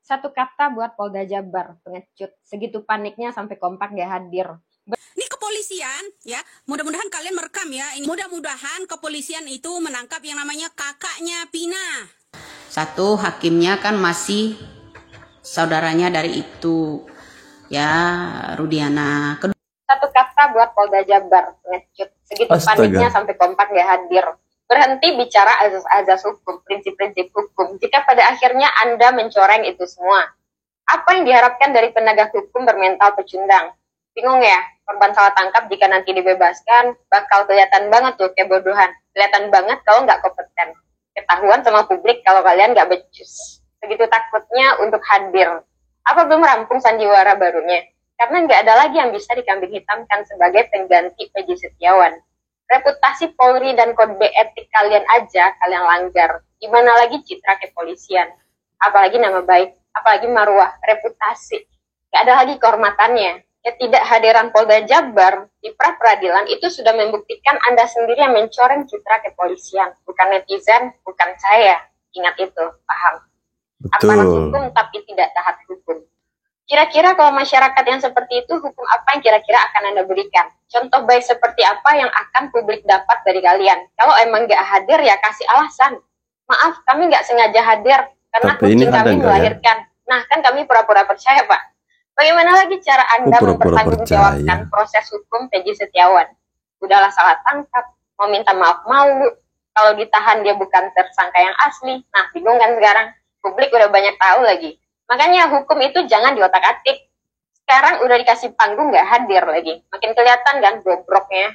Satu kata buat Polda Jabar, pengecut. Segitu paniknya sampai kompak gak hadir. Ini kepolisian ya, mudah-mudahan kalian merekam ya. Mudah-mudahan kepolisian itu menangkap yang namanya kakaknya Pina. Satu, hakimnya kan masih saudaranya dari itu ya, Rudiana. Satu kata buat Polda Jabar, pengecut. Segitu paniknya sampai kompak gak hadir. Berhenti bicara azas-azas hukum, prinsip-prinsip hukum, jika pada akhirnya Anda mencoreng itu semua. Apa yang diharapkan dari penegak hukum bermental pecundang? Bingung ya? Korban salah tangkap jika nanti dibebaskan, bakal kelihatan banget tuh kebodohan. Kelihatan banget kalau nggak kompeten. Ketahuan sama publik kalau kalian nggak becus. Begitu takutnya untuk hadir. Apa belum rampung sandiwara barunya? Karena nggak ada lagi yang bisa dikambing hitamkan sebagai pengganti Peggy Setiawan. Reputasi Polri dan kode etik kalian aja kalian langgar. Gimana lagi citra kepolisian? Apalagi nama baik, apalagi marwah, reputasi. Gak ada lagi kehormatannya. Ketidakhadiran Polda Jabar di pra-peradilan itu sudah membuktikan Anda sendiri yang mencoreng citra kepolisian. Bukan netizen, bukan saya. Ingat itu, paham? Aparat hukum tapi tidak taat hukum. Kira-kira kalau masyarakat yang seperti itu, hukum apa yang kira-kira akan Anda berikan? Contoh baik seperti apa yang akan publik dapat dari kalian? Kalau emang nggak hadir, ya kasih alasan. Maaf, kami nggak sengaja hadir, karena kucing kami melahirkan. Ya? Nah, kan kami pura-pura percaya, Pak. Bagaimana lagi cara Anda mempertanggungjawabkan proses hukum Peggy Setiawan? Udahlah salah tangkap, mau minta maaf malu. Kalau ditahan dia bukan tersangka yang asli. Nah, bingung kan sekarang? Publik udah banyak tahu lagi. Makanya hukum itu jangan diotak-atik. Sekarang udah dikasih panggung nggak hadir lagi. Makin kelihatan kan bobroknya.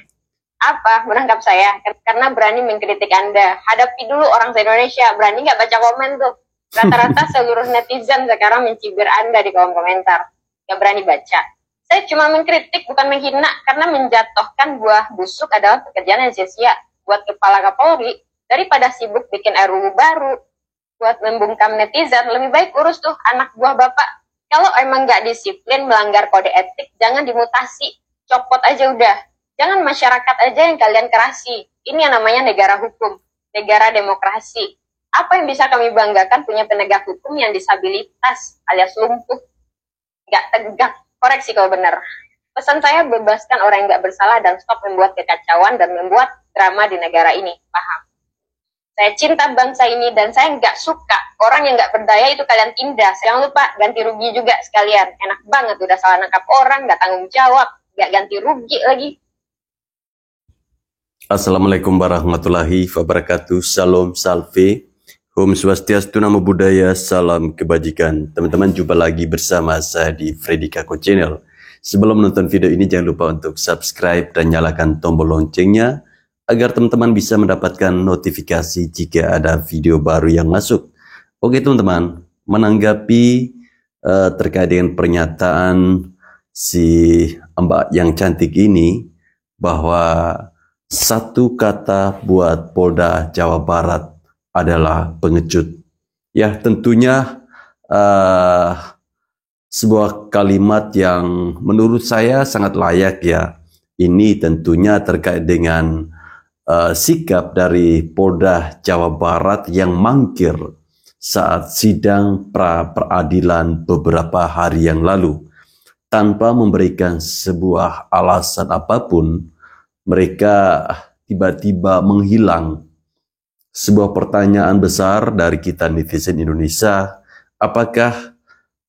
Apa? Menangkap saya? Karena berani mengkritik Anda. Hadapi dulu orang se-Indonesia. Berani nggak baca komen tuh? Rata-rata seluruh netizen sekarang mencibir Anda di kolom komentar. Nggak berani baca. Saya cuma mengkritik, bukan menghina. Karena menjatuhkan buah busuk adalah pekerjaan yang sia-sia. Buat Kepala Kapolri, daripada sibuk bikin RUU baru, buat membungkam netizen, lebih baik urus tuh anak buah Bapak. Kalau emang nggak disiplin, melanggar kode etik, jangan dimutasi, copot aja udah. Jangan masyarakat aja yang kalian kerasi. Ini yang namanya negara hukum, negara demokrasi. Apa yang bisa kami banggakan punya penegak hukum yang disabilitas alias lumpuh, nggak tegak, koreksi kalau benar. Pesan saya, bebaskan orang yang nggak bersalah dan stop membuat kekacauan dan membuat drama di negara ini, paham? Saya cinta bangsa ini dan saya nggak suka orang yang nggak berdaya itu kalian tindas. Jangan lupa ganti rugi juga sekalian. Enak banget udah salah nangkap orang, nggak tanggung jawab, nggak ganti rugi lagi. Assalamualaikum warahmatullahi wabarakatuh. Salam salve. Om Swastiastu, Namo Buddhaya, salam kebajikan. Teman-teman, jumpa lagi bersama saya di Freddy Kako Channel. Sebelum menonton video ini jangan lupa untuk subscribe dan nyalakan tombol loncengnya agar teman-teman bisa mendapatkan notifikasi jika ada video baru yang masuk. Oke teman-teman, menanggapi terkait dengan pernyataan si Mbak yang cantik ini, bahwa satu kata buat Polda Jawa Barat adalah pengecut. Ya tentunya sebuah kalimat yang menurut saya sangat layak ya. Ini tentunya terkait dengan sikap dari Polda Jawa Barat yang mangkir saat sidang pra-peradilan beberapa hari yang lalu. Tanpa memberikan sebuah alasan apapun, mereka tiba-tiba menghilang. Sebuah pertanyaan besar dari kita netizen Indonesia, apakah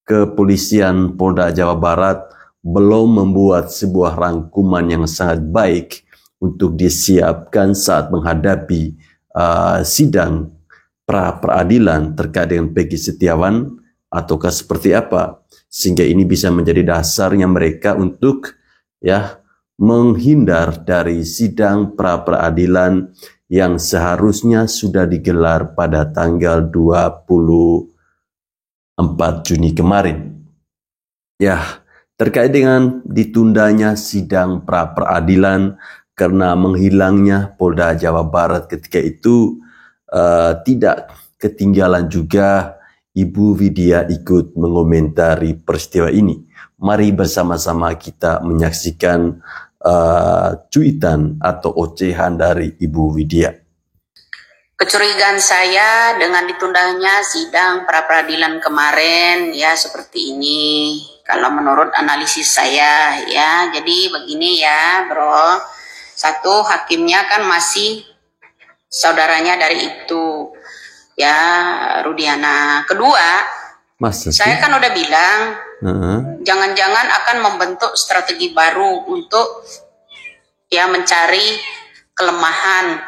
kepolisian Polda Jawa Barat belum membuat sebuah rangkuman yang sangat baik untuk disiapkan saat menghadapi sidang pra-peradilan terkait dengan Peggy Setiawan, ataukah seperti apa, sehingga ini bisa menjadi dasarnya mereka untuk ya menghindar dari sidang pra-peradilan yang seharusnya sudah digelar pada tanggal 24 Juni kemarin. Ya, terkait dengan ditundanya sidang pra-peradilan karena menghilangnya Polda Jawa Barat ketika itu, tidak ketinggalan juga Ibu Widya ikut mengomentari peristiwa ini. Mari bersama-sama kita menyaksikan cuitan atau ocehan dari Ibu Widya. Kecurigaan saya dengan ditundanya sidang pra peradilan kemarin ya seperti ini. Kalau menurut analisis saya ya, jadi begini ya bro. Satu, hakimnya kan masih saudaranya dari itu ya, Rudiana. Kedua, saya kan udah bilang jangan-jangan akan membentuk strategi baru untuk ya mencari kelemahan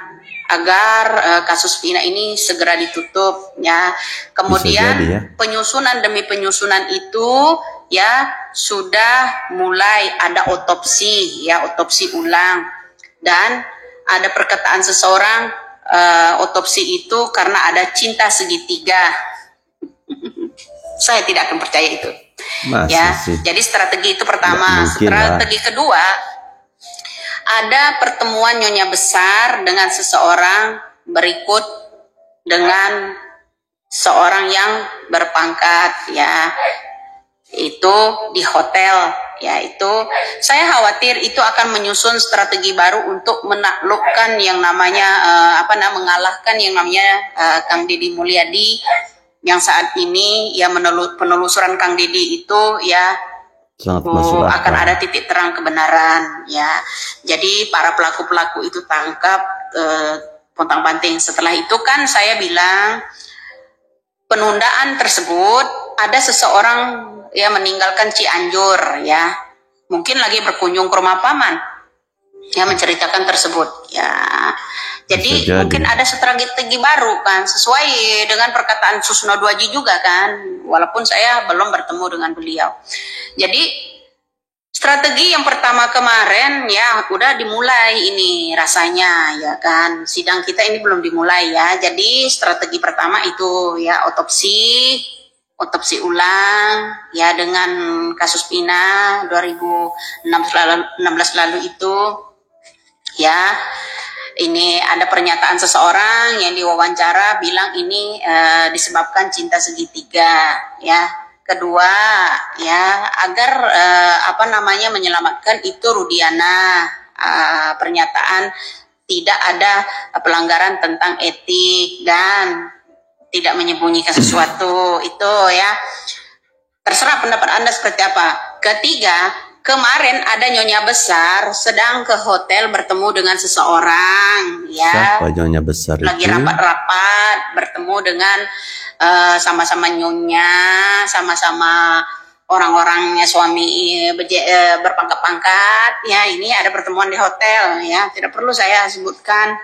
agar kasus Vina ini segera ditutup ya. Kemudian ya, penyusunan demi penyusunan itu ya sudah mulai ada otopsi ya, otopsi ulang, dan ada perkataan seseorang otopsi itu karena ada cinta segitiga. Saya tidak akan percaya itu. Ya, jadi strategi itu pertama. Strategi kedua, ada pertemuan Nyonya Besar dengan seseorang berikut dengan seorang yang berpangkat ya, itu di hotel ya. Itu saya khawatir itu akan menyusun strategi baru untuk menaklukkan yang namanya mengalahkan yang namanya Kang Deddy Mulyadi yang saat ini ya penelusuran Kang Deddy itu ya akan ada titik terang kebenaran ya. Jadi para pelaku-pelaku itu tangkap pontang-panting. Setelah itu kan saya bilang penundaan tersebut ada seseorang ya meninggalkan Cianjur ya, mungkin lagi berkunjung ke rumah paman ya, menceritakan tersebut ya. Jadi mungkin ada strategi baru kan, sesuai dengan perkataan Susno Dwaji juga kan, walaupun saya belum bertemu dengan beliau. Jadi strategi yang pertama kemarin ya udah dimulai ini rasanya ya kan, sidang kita ini belum dimulai ya. Jadi strategi pertama itu ya otopsi ulang ya dengan kasus Vina 2016 lalu itu ya. Ini ada pernyataan seseorang yang diwawancara bilang ini disebabkan cinta segitiga ya. Kedua ya, agar menyelamatkan itu Rudiana, pernyataan tidak ada pelanggaran tentang etik dan tidak menyembunyikan sesuatu itu ya. Terserah pendapat Anda seperti apa. Ketiga, kemarin ada Nyonya Besar sedang ke hotel bertemu dengan seseorang ya. Siapa Nyonya Besar itu? Lagi rapat-rapat bertemu dengan sama-sama Nyonya, sama-sama orang-orangnya suami berpangkat-pangkat ya. Ini ada pertemuan di hotel ya, tidak perlu saya sebutkan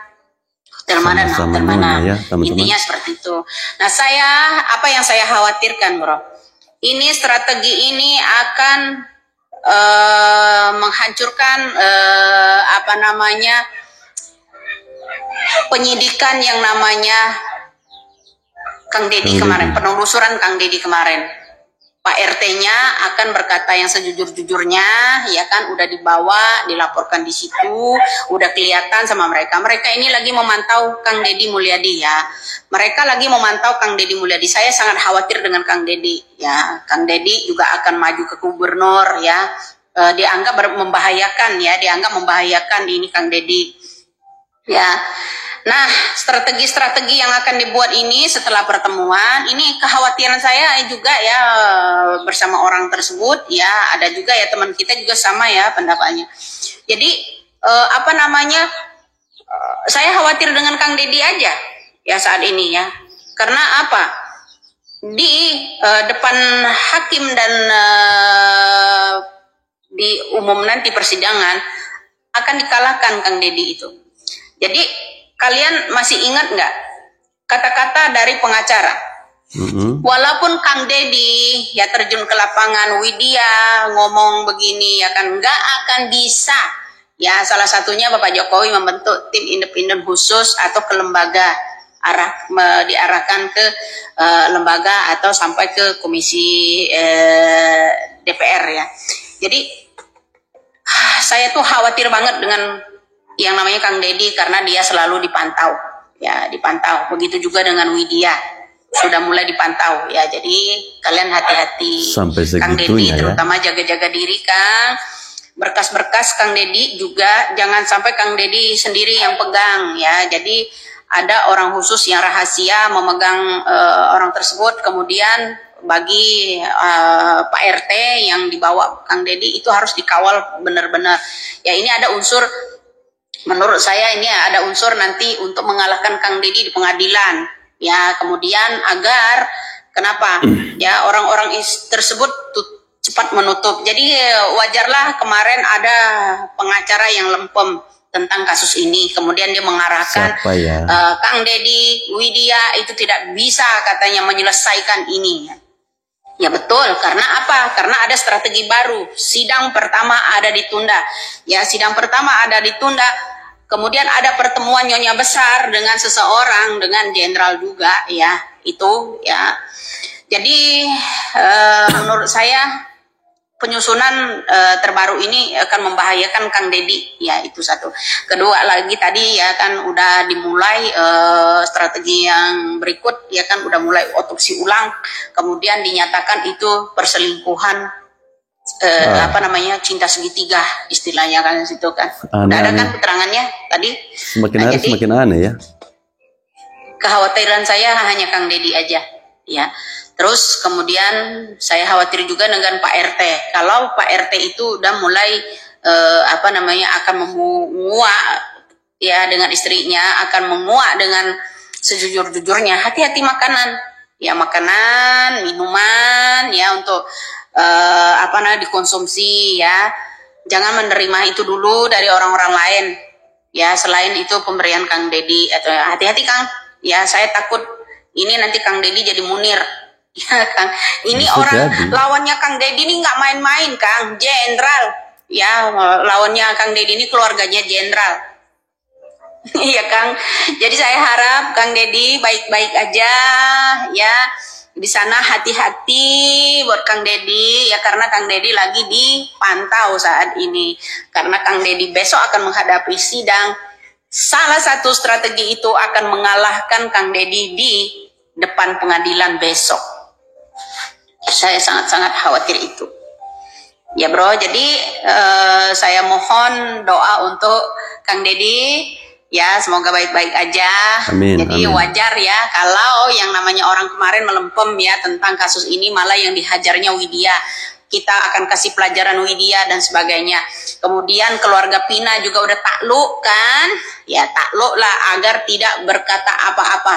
hotel mana, hotel mana ya, intinya seperti itu. Nah apa yang saya khawatirkan bro, ini strategi ini akan menghancurkan penyidikan yang namanya Kang Deddy kemarin, penelusuran Kang Deddy kemarin. Pak RT-nya akan berkata yang sejujur-jujurnya ya kan, udah dibawa, dilaporkan di situ, udah kelihatan sama mereka. Mereka ini lagi memantau Kang Deddy Mulyadi ya. Mereka lagi memantau Kang Deddy Mulyadi. Saya sangat khawatir dengan Kang Deddy ya. Kang Deddy juga akan maju ke gubernur ya. Dianggap membahayakan ya, ini Kang Deddy ya. Nah, strategi-strategi yang akan dibuat ini setelah pertemuan, ini kekhawatiran saya juga ya bersama orang tersebut ya. Ada juga ya teman kita juga sama ya pendapatnya. Jadi saya khawatir dengan Kang Deddy aja ya saat ini ya. Karena apa? Di depan hakim dan di umum nanti persidangan akan dikalahkan Kang Deddy itu. Jadi kalian masih ingat nggak kata-kata dari pengacara? Walaupun Kang Deddy ya terjun ke lapangan, Widya ngomong begini ya kan, nggak akan bisa ya. Salah satunya Bapak Jokowi membentuk tim independen khusus atau ke lembaga, diarahkan ke lembaga atau sampai ke komisi DPR ya. Jadi saya tuh khawatir banget dengan yang namanya Kang Deddy karena dia selalu dipantau ya, dipantau. Begitu juga dengan Widya, sudah mulai dipantau ya. Jadi kalian hati-hati Kang Deddy ya. Terutama jaga-jaga diri Kang. Berkas-berkas Kang Deddy juga jangan sampai Kang Deddy sendiri yang pegang ya. Jadi ada orang khusus yang rahasia memegang orang tersebut. Kemudian bagi Pak RT yang dibawa Kang Dedi itu harus dikawal benar-benar. Ya ini ada unsur, menurut saya ini ada unsur nanti untuk mengalahkan Kang Dedi di pengadilan. Ya kemudian agar kenapa ya orang-orang tersebut cepat menutup. Jadi wajarlah kemarin ada pengacara yang lempem tentang kasus ini, kemudian dia mengarahkan Kang Dedi, Widya itu tidak bisa katanya menyelesaikan ini. Ya betul, karena apa? Karena ada strategi baru. Sidang pertama ada ditunda. Ya sidang pertama ada ditunda. Kemudian ada pertemuan nyonya besar dengan seseorang, dengan jenderal juga, ya itu ya. Jadi menurut saya penyusunan terbaru ini akan membahayakan Kang Dedi, ya itu satu. Kedua lagi tadi ya kan udah dimulai strategi yang berikut, ya kan udah mulai otopsi ulang, kemudian dinyatakan itu perselingkuhan, apa namanya, cinta segitiga istilahnya kan situ kan. Udah ada kan keterangannya tadi. Semakin hari semakin aneh ya. Kekhawatiran saya hanya Kang Dedi aja, ya. Terus kemudian saya khawatir juga dengan Pak RT. Kalau Pak RT itu udah mulai apa namanya akan menguak ya dengan istrinya, akan menguak dengan sejujur-jujurnya. Hati-hati makanan, ya makanan, minuman, ya untuk apa namanya dikonsumsi ya. Jangan menerima itu dulu dari orang-orang lain. Ya selain itu pemberian Kang Dedi atau hati-hati Kang. Ya saya takut ini nanti Kang Dedi jadi Munir. Ya Kang, ini bisa orang jadi. Lawannya Kang Dedi ini nggak main-main Kang, jenderal. Ya lawannya Kang Dedi ini keluarganya jenderal. Iya Kang. Jadi saya harap Kang Dedi baik-baik aja ya. Di sana hati-hati buat Kang Dedi ya, karena Kang Dedi lagi dipantau saat ini. Karena Kang Dedi besok akan menghadapi sidang. Salah satu strategi itu akan mengalahkan Kang Dedi di depan pengadilan besok. Saya sangat-sangat khawatir itu. Ya bro, jadi saya mohon doa untuk Kang Dedi. Ya semoga baik-baik aja. Amin, jadi amin. Wajar ya kalau yang namanya orang kemarin melempem ya tentang kasus ini, malah yang dihajarnya Widya. Kita akan kasih pelajaran Widya dan sebagainya. Kemudian keluarga Pina juga udah takluk kan. Ya takluk lah agar tidak berkata apa-apa,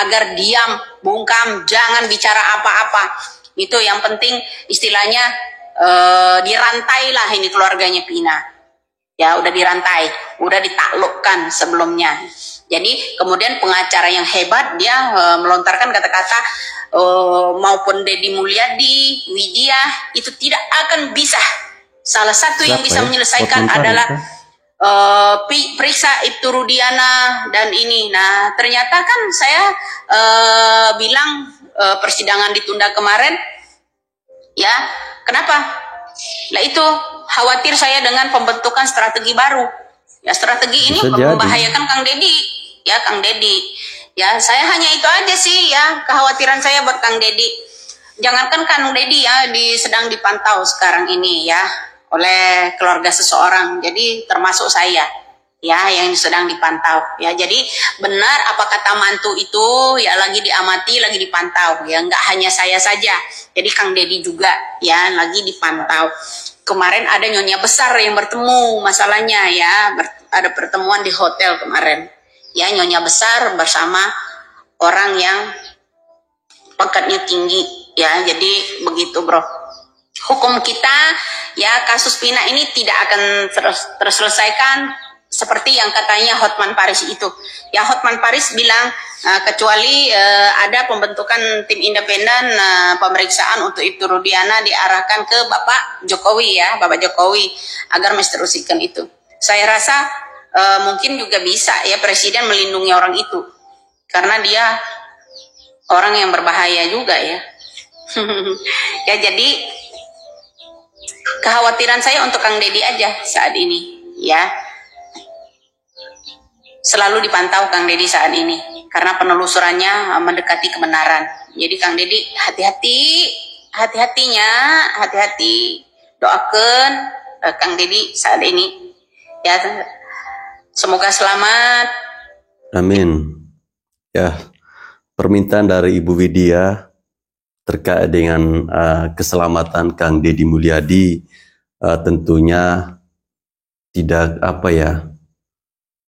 agar diam, bungkam, jangan bicara apa-apa. Itu yang penting istilahnya dirantai lah ini keluarganya Pina. Ya udah dirantai, udah ditaklukkan sebelumnya. Jadi kemudian pengacara yang hebat dia melontarkan kata-kata maupun Deddy Mulyadi, Widya itu tidak akan bisa. Salah satu yang bisa menyelesaikan adalah periksa Ibtu Rudiana dan ini. Nah ternyata kan saya bilang persidangan ditunda kemarin, ya kenapa? Lah itu khawatir saya dengan pembentukan strategi baru. Ya strategi ini membahayakan Kang Dedi, ya Kang Dedi. Ya saya hanya itu aja sih ya kekhawatiran saya buat Kang Dedi. Jangankan Kang Dedi ya sedang dipantau sekarang ini ya oleh keluarga seseorang. Jadi termasuk saya. Ya yang sedang dipantau ya. Jadi benar apa kata mantu itu ya, lagi diamati, lagi dipantau ya, nggak hanya saya saja. Jadi Kang Dedi juga ya lagi dipantau. Kemarin ada nyonya besar yang bertemu masalahnya ya, ada pertemuan di hotel kemarin ya, nyonya besar bersama orang yang pangkatnya tinggi ya. Jadi begitu bro, hukum kita ya kasus Pina ini tidak akan terselesaikan seperti yang katanya Hotman Paris itu. Ya Hotman Paris bilang kecuali ada pembentukan tim independen pemeriksaan untuk Ibtu Rudiana diarahkan ke Bapak Jokowi ya, Bapak Jokowi agar menginstruksikan itu. Saya rasa mungkin juga bisa ya Presiden melindungi orang itu karena dia orang yang berbahaya juga ya. Ya jadi kekhawatiran saya untuk Kang Dedi aja saat ini ya. Selalu dipantau Kang Dedi saat ini karena penelusurannya mendekati kebenaran. Jadi Kang Dedi hati-hati, hati-hati doakan Kang Dedi saat ini ya, semoga selamat. Amin. Ya, permintaan dari Ibu Widya terkait dengan keselamatan Kang Deddy Mulyadi tentunya tidak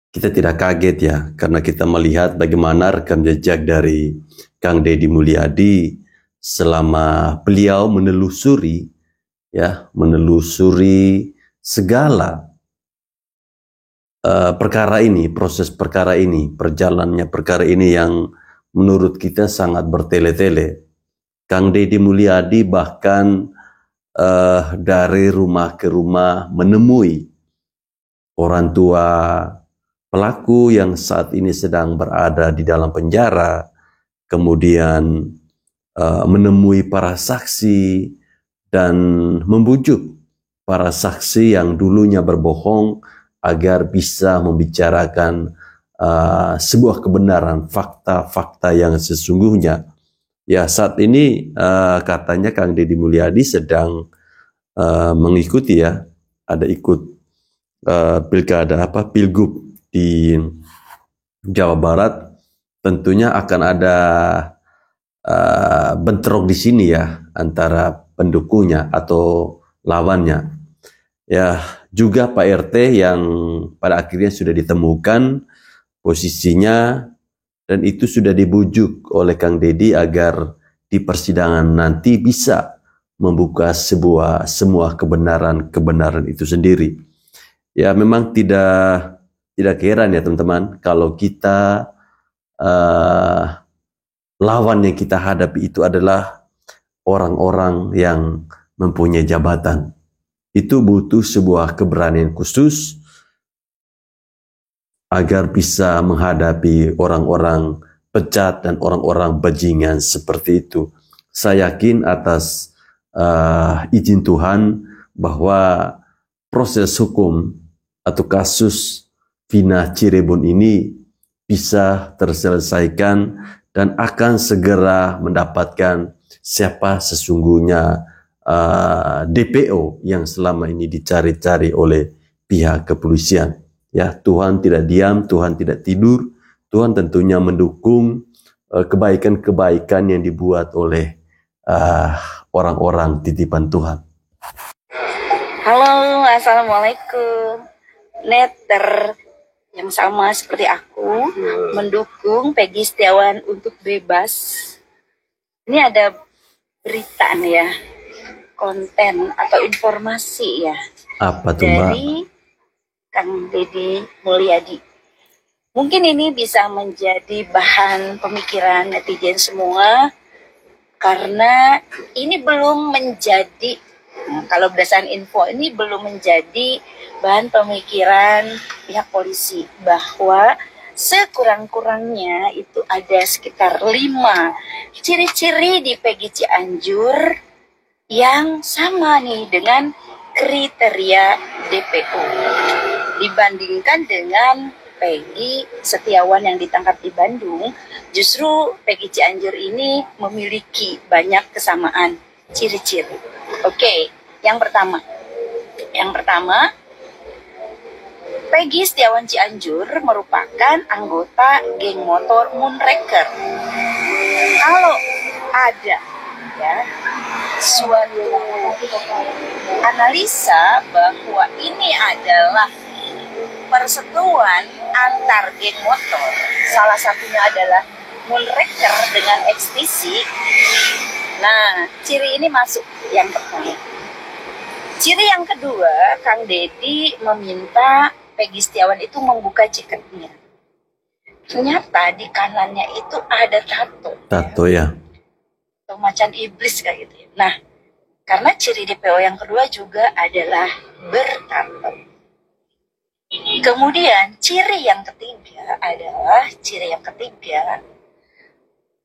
kita tidak kaget ya, karena kita melihat bagaimana rekam jejak dari Kang Deddy Mulyadi selama beliau menelusuri segala perkara ini, proses perkara ini, perjalanannya perkara ini yang menurut kita sangat bertele-tele. Kang Deddy Mulyadi bahkan dari rumah ke rumah menemui orang tua pelaku yang saat ini sedang berada di dalam penjara, kemudian menemui para saksi dan membujuk para saksi yang dulunya berbohong agar bisa membicarakan sebuah kebenaran, fakta-fakta yang sesungguhnya. Ya, saat ini katanya Kang Deddy Mulyadi sedang mengikuti ada ikut pilgub di Jawa Barat. Tentunya akan ada bentrok di sini antara pendukungnya atau lawannya. Ya, juga Pak RT yang pada akhirnya sudah ditemukan posisinya, dan itu sudah dibujuk oleh Kang Deddy agar di persidangan nanti bisa membuka semua kebenaran itu sendiri. Ya, memang tidak heran ya teman-teman, kalau kita lawan yang kita hadapi itu adalah orang-orang yang mempunyai jabatan. Itu butuh sebuah keberanian khusus agar bisa menghadapi orang-orang pecat dan orang-orang bajingan seperti itu. Saya yakin atas izin Tuhan bahwa proses hukum atau kasus Vina Cirebon ini bisa terselesaikan dan akan segera mendapatkan siapa sesungguhnya DPO yang selama ini dicari-cari oleh pihak kepolisian. Ya, Tuhan tidak diam, Tuhan tidak tidur. Tuhan tentunya mendukung kebaikan-kebaikan yang dibuat oleh orang-orang titipan Tuhan. Halo, assalamualaikum. Netter yang sama seperti aku mendukung Peggy Setiawan untuk bebas. Ini ada berita nih ya, konten atau informasi ya. Apa tuh, Mbak? Dari Kang Deddy Mulyadi. Mungkin ini bisa menjadi bahan pemikiran netizen semua, karena ini belum menjadi, kalau berdasarkan info ini belum menjadi bahan pemikiran pihak polisi, bahwa sekurang-kurangnya itu ada sekitar 5 ciri-ciri di Peggy Cianjur yang sama nih dengan kriteria DPO dibandingkan dengan Peggy Setiawan yang ditangkap di Bandung. Justru Peggy Cianjur ini memiliki banyak kesamaan ciri-ciri. Oke, yang pertama Peggy Setiawan Cianjur merupakan anggota geng motor Moonraker. Kalau ada suatu analisa bahwa ini adalah persetujuan antar geng motor, salah satunya adalah Moonraker dengan XTC. Nah, ciri ini masuk yang pertama. Ciri yang kedua, Kang Deddy meminta Peggy Setiawan itu membuka jaketnya. Ternyata di kanannya itu ada tato. Tato ya. Atau macan iblis kayak gitu ya. Nah, karena ciri DPO yang kedua juga adalah bertato. Kemudian ciri yang ketiga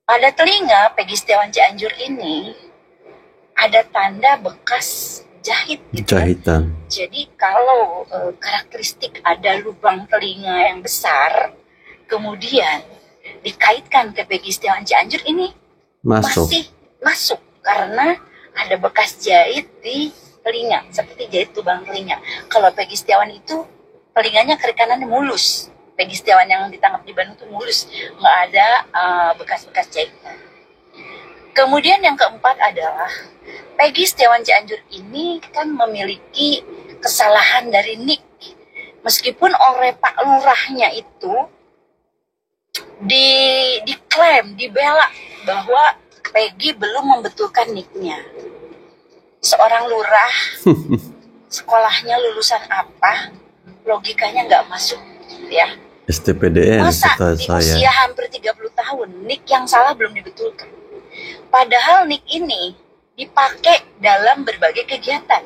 pada telinga Peggy Setiawan Cianjur ini ada tanda bekas jahit gitu. Jahitan. Jadi kalau karakteristik ada lubang telinga yang besar, kemudian dikaitkan ke Peggy Setiawan Cianjur ini masih masuk karena ada bekas jahit di telinga, seperti jahit lubang telinga. Kalau Peggy Setiawan itu telinganya kiri kanannya mulus, Peggy Setiawan yang ditangkap di Bandung itu mulus, nggak ada bekas-bekas jahitan. Kemudian yang keempat adalah Peggy Setiawan Cianjur ini kan memiliki kesalahan dari Nick. Meskipun oleh Pak Lurahnya itu diklaim, dibela bahwa Peggy belum membetulkan Nicknya. Seorang lurah, sekolahnya lulusan apa, logikanya nggak masuk, ya. STPDN, masa di usia hampir 30 tahun, Nick yang salah belum dibetulkan. Padahal Nick ini dipakai dalam berbagai kegiatan.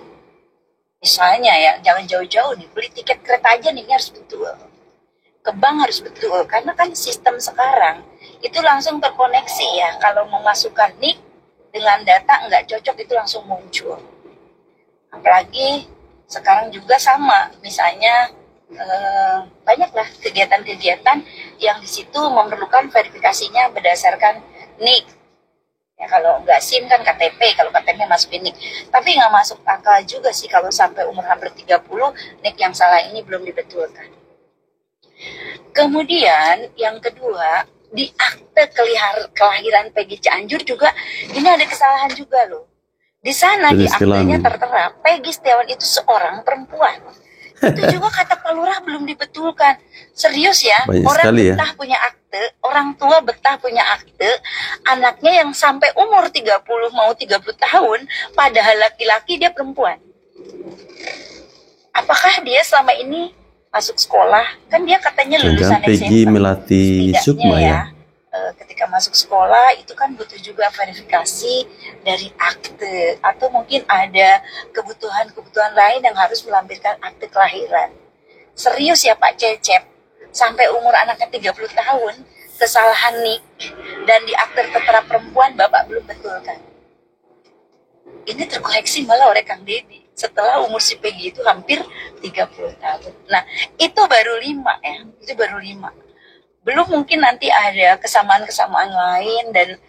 Misalnya ya, jangan jauh-jauh nih, beli tiket kereta aja Nicknya harus betul. Ke bank harus betul, karena kan sistem sekarang itu langsung terkoneksi ya. Kalau memasukkan Nick dengan data nggak cocok itu langsung muncul. Apalagi sekarang juga sama, misalnya banyaklah kegiatan-kegiatan yang di situ memerlukan verifikasinya berdasarkan NIK. Ya kalau nggak SIM kan KTP, kalau KTP masukin NIK. Tapi nggak masuk akal juga sih kalau sampai umur hampir 30 NIK yang salah ini belum dibetulkan. Kemudian yang kedua, di akte kelahiran Peggy Cianjur juga ini ada kesalahan juga loh. Di sana di aktenya tertera Peggy Setiawan itu seorang perempuan. Itu juga kata Pak Lurah belum dibetulkan. Serius ya, banyak orang betah ya. punya akte, orang tua betah punya akte, anaknya yang sampai umur 30 mau 30 tahun, padahal laki-laki dia perempuan. Apakah dia selama ini masuk sekolah? Kan dia katanya lulusan SMA. Peggy Melati Sukma ya. Ketika masuk sekolah itu kan butuh juga verifikasi dari akte, atau mungkin ada kebutuhan-kebutuhan lain yang harus melampirkan akte kelahiran. Serius ya Pak Cecep, sampai umur anaknya 30 tahun kesalahan NIK dan di akte tertera perempuan Bapak belum betulkan. Ini terkoreksi malah oleh Kang Deddy setelah umur si Peggy itu hampir 30 tahun. Nah itu baru 5 ya, itu baru 5. Belum mungkin nanti ada kesamaan-kesamaan lain dan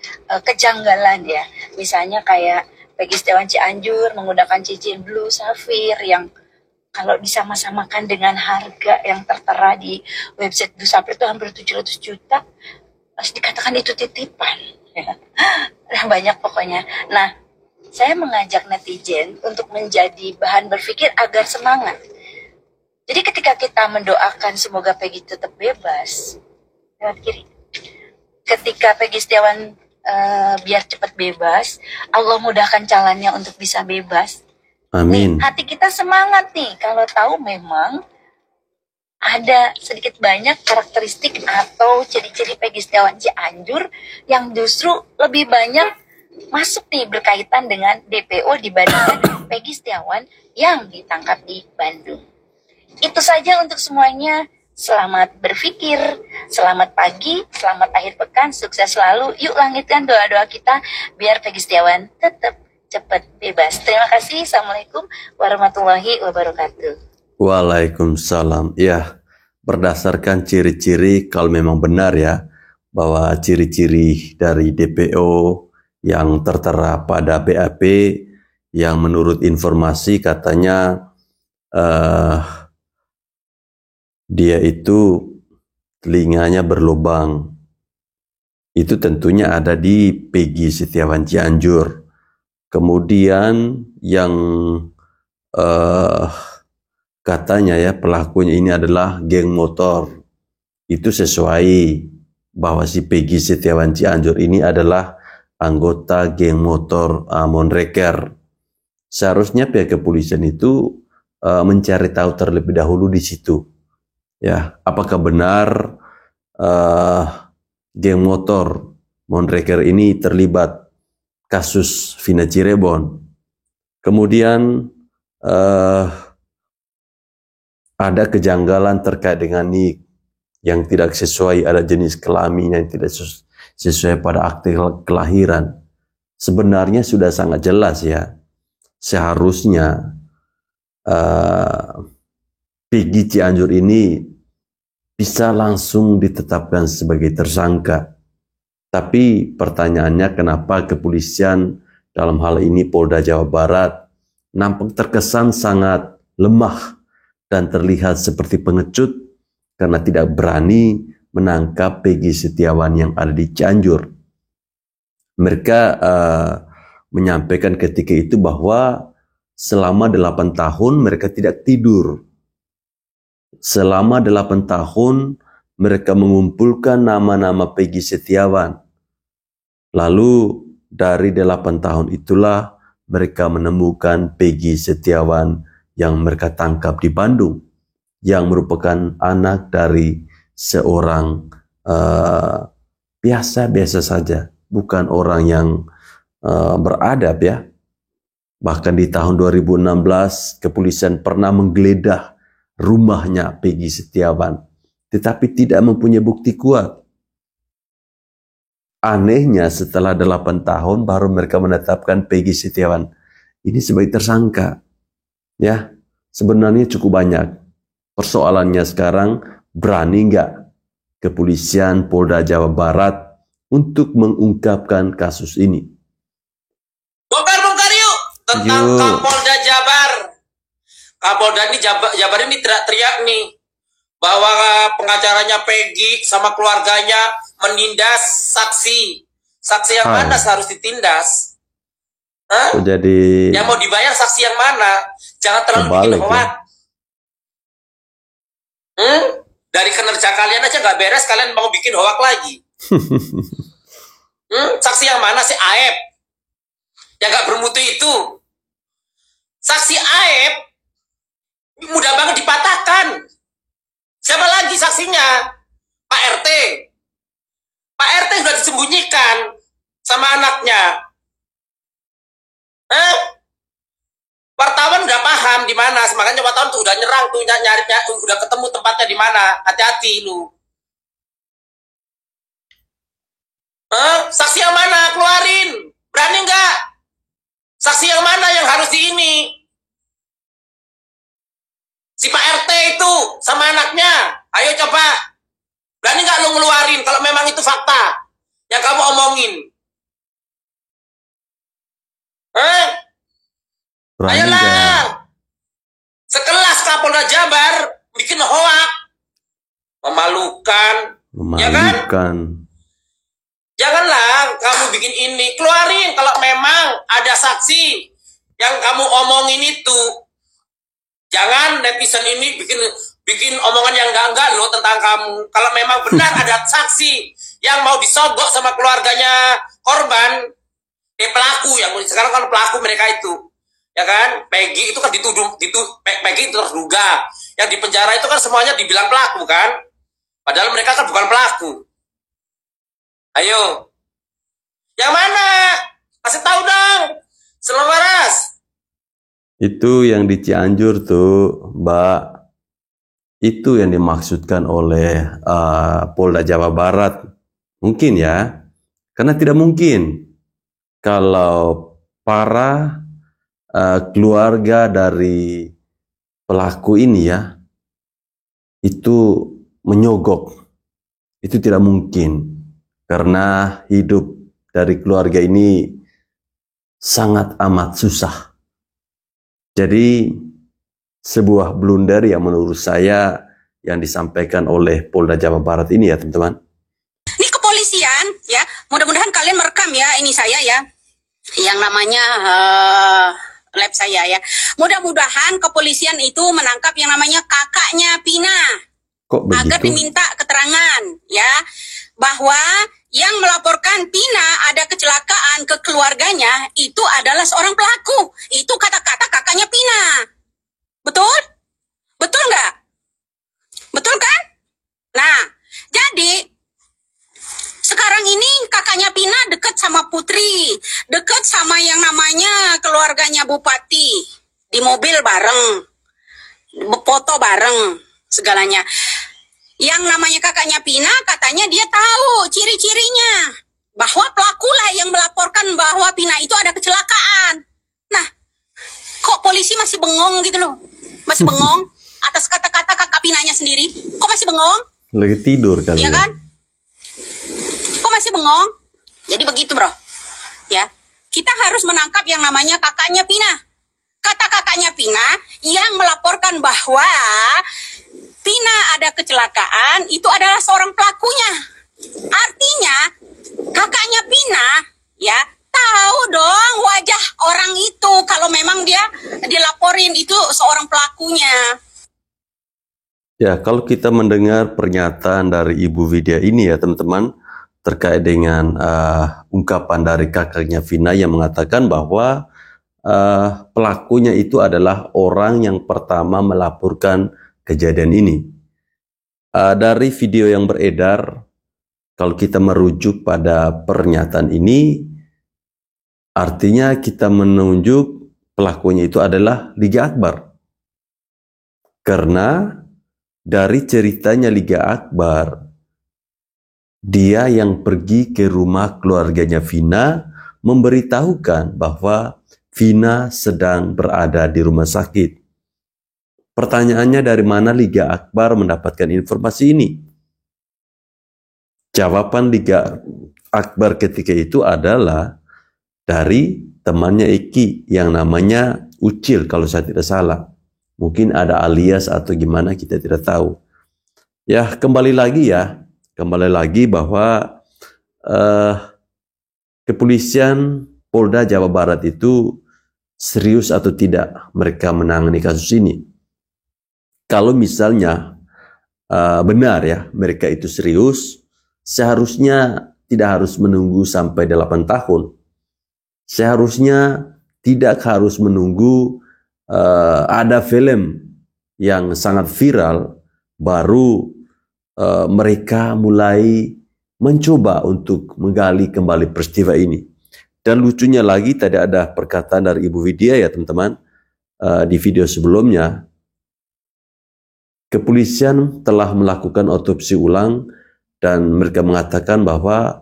kejanggalan ya. Misalnya kayak Peggy Setiawan Cianjur menggunakan cincin blue sapphire yang kalau disama-samakan dengan harga yang tertera di website blue sapphire itu hampir 700 juta. Harus dikatakan itu titipan. Ya. Nah, banyak pokoknya. Nah, saya mengajak netizen untuk menjadi bahan berpikir agar semangat. Jadi ketika kita mendoakan semoga Peggy tetap bebas, lewat kiri. Ketika Peggy Setiawan biar cepat bebas, Allah mudahkan jalannya untuk bisa bebas. Amin. Nih, hati kita semangat nih kalau tahu memang ada sedikit banyak karakteristik atau ciri-ciri Peggy Setiawan Cianjur yang justru lebih banyak masuk nih berkaitan dengan DPO dibandingkan Peggy Setiawan yang ditangkap di Bandung. Itu saja untuk semuanya. Selamat berpikir, selamat pagi, selamat akhir pekan, sukses selalu. Yuk langitkan doa-doa kita biar Peggy Setiawan tetap cepat bebas. Terima kasih. Assalamualaikum warahmatullahi wabarakatuh. Waalaikumsalam. Ya, berdasarkan ciri-ciri kalau memang benar ya bahwa ciri-ciri dari DPO yang tertera pada BAP yang menurut informasi katanya dia itu telinganya berlubang. Itu tentunya ada di Peggy Setiawan Cianjur. Kemudian yang katanya ya pelakunya ini adalah geng motor. Itu sesuai bahwa si Peggy Setiawan Cianjur ini adalah anggota geng motor Monreker. Seharusnya pihak kepolisian itu mencari tahu terlebih dahulu di situ. Ya, apakah benar geng motor Monreker ini terlibat kasus Vina Cirebon? Kemudian ada kejanggalan terkait dengan NIK yang tidak sesuai, ada jenis kelamin yang tidak sesuai pada akte kelahiran. Sebenarnya sudah sangat jelas ya, seharusnya Peggy Cianjur ini bisa langsung ditetapkan sebagai tersangka. Tapi pertanyaannya kenapa kepolisian dalam hal ini Polda Jawa Barat nampak terkesan sangat lemah dan terlihat seperti pengecut karena tidak berani menangkap Peggy Setiawan yang ada di Cianjur. Mereka menyampaikan ketika itu bahwa selama 8 tahun mereka tidak tidur. Selama 8 tahun mereka mengumpulkan nama-nama Peggy Setiawan. Lalu dari 8 tahun itulah mereka menemukan Peggy Setiawan yang mereka tangkap di Bandung, yang merupakan anak dari seorang biasa-biasa saja, bukan orang yang beradab ya. Bahkan di tahun 2016 kepolisian pernah menggeledah rumahnya Peggy Setiawan, tetapi tidak mempunyai bukti kuat. Anehnya setelah 8 tahun baru mereka menetapkan Peggy Setiawan ini sebagai tersangka. Ya, sebenarnya cukup banyak. Persoalannya sekarang, berani nggak kepolisian Polda Jawa Barat untuk mengungkapkan kasus ini? Bongkar yuk tentang Kapolda Jabar. Kapolda ini Jabar ini teriak-teriak nih bahwa pengacaranya Peggy sama keluarganya menindas saksi. Saksi yang mana harus ditindas? Hah? Jadi yang mau dibayar saksi yang mana? Jangan terlalu bikin hoak. Dari kinerja kalian aja nggak beres, kalian mau bikin hoak lagi. Saksi yang mana sih? Aep yang nggak bermutu itu. Saksi Aep mudah banget dipatahkan. Siapa lagi saksinya? Pak RT. Pak RT sudah disembunyikan sama anaknya. Wartawan udah paham di mana, makanya wartawan tuh udah nyerang tuh, nyarinya udah ketemu tempatnya di mana. Hati-hati lu. Saksi yang mana? Keluarin. Berani nggak? Saksi yang mana yang harus di ini? Si Pak RT itu sama anaknya. Ayo coba. Berani nggak lu ngeluarin kalau memang itu fakta yang kamu omongin? Ayolah. Sekelas Kapolda Jabar bikin hoak. Memalukan. Ya kan? Janganlah kamu bikin ini. Keluarin kalau memang ada saksi yang kamu omongin itu. Jangan netizen ini bikin omongan yang enggak loh tentang kamu. Kalau memang benar ada saksi yang mau disogok sama keluarganya korban, pelaku yang sekarang kan pelaku mereka itu, ya kan? Peggy itu kan Peggy itu terduga. Yang di penjara itu kan semuanya dibilang pelaku kan? Padahal mereka kan bukan pelaku. Ayo, yang mana? Kasih tahu dong, Selawaras. Itu yang di Cianjur tuh, Mbak. Itu yang dimaksudkan oleh Polda Jawa Barat. Mungkin ya. Karena tidak mungkin kalau para keluarga dari pelaku ini ya, itu menyogok. Itu tidak mungkin. Karena hidup dari keluarga ini sangat amat susah. Jadi sebuah blunder yang menurut saya yang disampaikan oleh Polda Jawa Barat ini ya teman-teman. Ini kepolisian ya, mudah-mudahan kalian merekam ya ini saya ya, yang namanya lab saya ya. Mudah-mudahan kepolisian itu menangkap yang namanya kakaknya Pina. Kok begitu? Agar diminta keterangan ya, bahwa yang melaporkan Pina ada kecelakaan ke keluarganya itu adalah seorang pelaku. Itu kata-kata kakaknya Pina. Betul? Betul nggak? Betul kan? Nah, jadi sekarang ini kakaknya Pina dekat sama Putri, dekat sama yang namanya keluarganya Bupati, di mobil bareng, foto bareng, segalanya. Yang namanya kakaknya Pina katanya dia tahu ciri-cirinya, bahwa pelakulah yang melaporkan bahwa Pina itu ada kecelakaan. Nah, kok polisi masih bengong gitu loh? Masih bengong atas kata-kata kakak Pinanya sendiri. Kok masih bengong? Lagi tidur kali ya. Kan? Kok masih bengong? Jadi begitu, bro. Ya, kita harus menangkap yang namanya kakaknya Pina. Kata kakaknya Pina yang melaporkan bahwa Vina ada kecelakaan, itu adalah seorang pelakunya. Artinya kakaknya Vina ya tahu dong wajah orang itu kalau memang dia dilaporin itu seorang pelakunya. Ya, kalau kita mendengar pernyataan dari Ibu Widya ini ya teman-teman, terkait dengan ungkapan dari kakaknya Vina yang mengatakan bahwa pelakunya itu adalah orang yang pertama melaporkan kejadian ini. Dari video yang beredar, kalau kita merujuk pada pernyataan ini, artinya kita menunjuk pelakunya itu adalah Liga Akbar. Karena dari ceritanya Liga Akbar, dia yang pergi ke rumah keluarganya Vina memberitahukan bahwa Vina sedang berada di rumah sakit. Pertanyaannya, dari mana Liga Akbar mendapatkan informasi ini? Jawaban Liga Akbar ketika itu adalah dari temannya Eki yang namanya Ucil kalau saya tidak salah. Mungkin ada alias atau gimana, kita tidak tahu. Ya, kembali lagi bahwa kepolisian Polda Jawa Barat itu serius atau tidak mereka menangani kasus ini. Kalau misalnya benar ya mereka itu serius, seharusnya tidak harus menunggu sampai 8 tahun. Seharusnya tidak harus menunggu ada film yang sangat viral baru mereka mulai mencoba untuk menggali kembali peristiwa ini. Dan lucunya lagi, tadi ada perkataan dari Ibu Widya ya teman-teman, di video sebelumnya, kepolisian telah melakukan otopsi ulang dan mereka mengatakan bahwa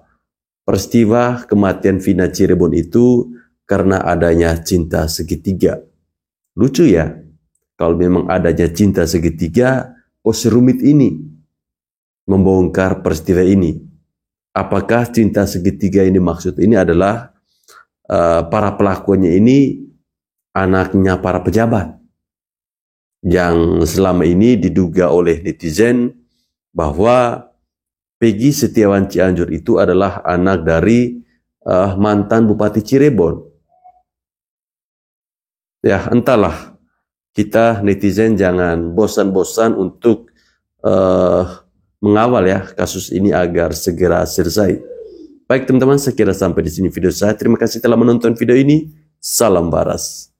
peristiwa kematian Vina Cirebon itu karena adanya cinta segitiga. Lucu ya, kalau memang adanya cinta segitiga, kok serumit ini membongkar peristiwa ini. Apakah cinta segitiga ini maksud ini adalah para pelakunya ini anaknya para pejabat yang selama ini diduga oleh netizen bahwa Peggy Setiawan Cianjur itu adalah anak dari mantan Bupati Cirebon. Ya, entahlah, kita netizen jangan bosan-bosan untuk mengawal ya kasus ini agar segera selesai. Baik teman-teman, saya kira sampai di sini video saya. Terima kasih telah menonton video ini. Salam Baras.